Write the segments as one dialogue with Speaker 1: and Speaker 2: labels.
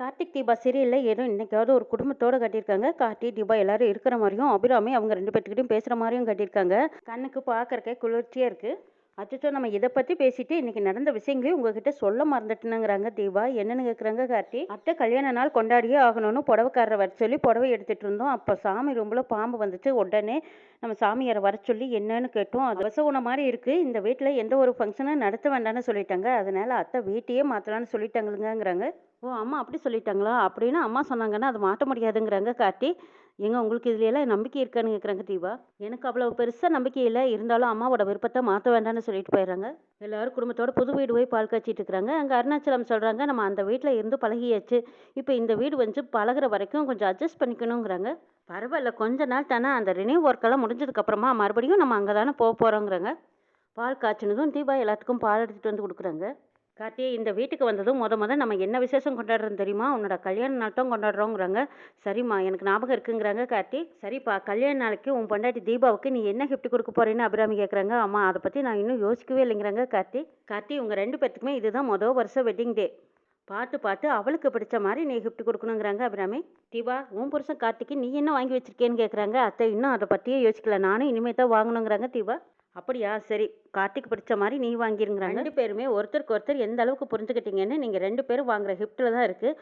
Speaker 1: கார்த்திக் தீபா சீரியல்ல ஏதோ இன்னைக்காவது ஒரு குடும்பத்தோட கட்டியிருக்காங்க. கார்த்தி, தீபா எல்லாரும் இருக்கிற மாரியும், அபிராமி அவங்க 2 பேத்துக்கிட்டயும் பேசுற மாரியும் கட்டியிருக்காங்க. கண்ணுக்கு பார்க்கறக்கே குளிர்ச்சியா இருக்கு. அச்சச்சோ! நம்ம இத பத்தி பேசிட்டு இன்னைக்கு நடந்த விஷயங்களையும் உங்ககிட்ட சொல்ல மறந்துட்டேனுங்கிறாங்க தீபா. என்னன்னு கேட்குறாங்க கார்த்தி. அத்தை கல்யாண நாள் கொண்டாடியே ஆகணும்னு புடவைக்காரரை வர சொல்லி புடவை எடுத்துட்டு இருந்தோம். அப்போ சாமி ரூம்ல பாம்பு வந்துச்சு. உடனே நம்ம சாமியாரை வர சொல்லி என்னன்னு கேட்டோம். அது அவசகுணம் மாதிரி இருக்கு. இந்த வீட்டில் எந்த ஒரு ஃபங்க்ஷனும் நடத்த வேண்டாம்னு சொல்லிட்டாங்க. அதனால அத்தை வீட்டையே மாற்றலான்னு சொல்லிட்டாங்களுங்கிறாங்க. ஓ! அம்மா அப்படி சொல்லிட்டாங்களா? அப்படின்னு அம்மா சொன்னாங்கன்னா, அது மாத்த முடியாதுங்கிறாங்க கார்த்தி. ஏங்க உங்களுக்கு இதுல எல்லாம் நம்பிக்கை இருக்கான்னு கேட்குறாங்க தீபா. எனக்கு அவ்வளவு பெருசா நம்பிக்கை இல்ல. இருந்தாலும் அம்மாவோட விருப்பத்த மாத்த வேண்டாம்னு சொல்லிட்டு போயிடுறாங்க. எல்லாரும் குடும்பத்தோட புது வீடு போய் பால் காய்ச்சிட்டு இருக்கிறாங்க. அங்க அருணாச்சலம் சொல்றாங்க, நம்ம அந்த வீட்ல இருந்து பழகியாச்சு. இப்ப இந்த வீடு வந்து பழகுற வரைக்கும் கொஞ்சம் அட்ஜஸ்ட் பண்ணிக்கணுங்கிறாங்க. பரவாயில்ல கொஞ்ச நாள் தானே, அந்த ரினியூ ஒர்க் எல்லாம் முடிஞ்சதுக்கு அப்புறமா மறுபடியும் நம்ம அங்க தானே போறோங்கிறாங்க. பால் காய்ச்சினதும் தீபா எல்லாத்துக்கும் பால் எடுத்துட்டு வந்து கொடுக்குறாங்க. கார்த்தி, இந்த வீட்டுக்கு வந்ததும் மொத நம்ம என்ன விசேஷம் கொண்டாடுறோம் தெரியுமா? உன்னோட கல்யாண நாள் தான் கொண்டாடுறோங்கிறாங்க. சரிம்மா எனக்கு ஞாபகம் இருக்குங்கிறாங்க கார்த்தி. சரிப்பா, கல்யாண நாளைக்கு உன் பொண்டாட்டி தீபாவுக்கு நீ என்ன கிஃப்ட் கொடுக்க போறேன்னு அபிராமி கேட்குறாங்க. அம்மா அதை பற்றி நான் இன்னும் யோசிக்கவே இல்லைங்கிறாங்க கார்த்தி. கார்த்தி, உங்கள் 2 பேத்துக்குமே இதுதான் மொதல் வருஷம் வெட்டிங் டே. பார்த்து பார்த்து அவளுக்கு பிடிச்ச மாதிரி நீ கிஃப்ட் கொடுக்கணுங்கிறாங்க அபிராமி. தீபா, உன் புருஷன் கார்த்திக்கு நீ என்ன வாங்கி வச்சிருக்கேன்னு கேட்குறாங்க. அத்தை இன்னும் அதை பற்றியே யோசிக்கல, நானும் இனிமேல் தான் வாங்கணுங்கிறாங்க தீபா. அப்படியா, சரி, கார்த்திக் பிடிச்ச மாதிரி நீ வாங்கிருங்கிறாங்க. 2 பேருமே ஒருத்தருக்கு ஒருத்தர் எந்த அளவுக்கு புரிஞ்சுக்கிட்டீங்கன்னு நீங்கள் 2 பேரும் வாங்குற கிஃப்ட்டில் தான் இருக்குது.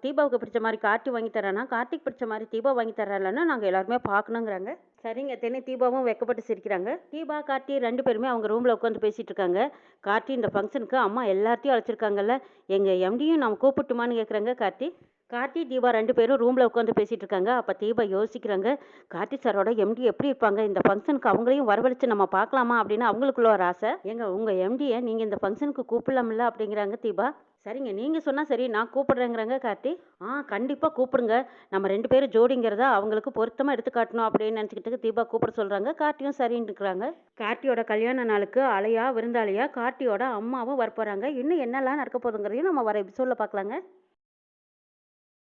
Speaker 1: தீபாவுக்கு பிடிச்ச மாதிரி கார்த்தி வாங்கி தரானா, கார்த்திக் பிடிச்ச மாதிரி தீபா வாங்கி தரான்னு நாங்கள் எல்லாருமே பார்க்கணுங்கிறாங்க. சரிங்க தென்னு தீபாவும் வெக்கப்பட்டு சிரிக்கிறாங்க. தீபா, கார்த்தி 2 பேருமே அவங்க ரூமில் உட்காந்து பேசிகிட்டு இருக்காங்க. கார்த்தி, இந்த ஃபங்க்ஷனுக்கு அம்மா எல்லாத்தையும் அழைச்சிருக்காங்கல்ல, எங்கள் எம்டியும் நம்ம கூப்பிட்டுமான்னு கேட்குறாங்க கார்த்தி. கார்த்தி, தீபா 2 பேரும் ரூமில் உட்காந்து பேசிகிட்டு இருக்காங்க. அப்போ தீபா யோசிக்கிறாங்க, கார்த்தி சாரோட எம்டி எப்படி இருப்பாங்க, இந்த ஃபங்க்ஷனுக்கு அவங்களையும் வரவழைச்சு நம்ம பார்க்கலாமா அப்படின்னு அவங்களுக்குள்ள ஒரு ஆசை. ஏங்க உங்கள் எம்டியை நீங்கள் இந்த ஃபங்க்ஷனுக்கு கூப்பிடலாம்ல அப்படிங்கிறாங்க தீபா. சரிங்க நீங்கள் சொன்னால் சரி, நான் கூப்பிடுறேங்கிறாங்க கார்த்தி. கண்டிப்பாக கூப்பிடுங்க, நம்ம 2 பேரும் ஜோடிங்கிறதா அவங்களுக்கு பொருத்தமாக எடுத்து காட்டணும் அப்படின்னு நினச்சிக்கிட்டு தீபா கூப்பிட சொல்கிறாங்க. கார்த்தியும் சரின்னு இருக்கிறாங்க. கார்த்தியோட கல்யாண நாளுக்கு அலையா விருந்தாளியா கார்த்தியோட அம்மாவும் வரப்போகிறாங்க. இன்னும் என்னெல்லாம் நடக்க போகுதுங்கிறதையும் நம்ம வர எபிசோடில் பார்க்கலாங்க.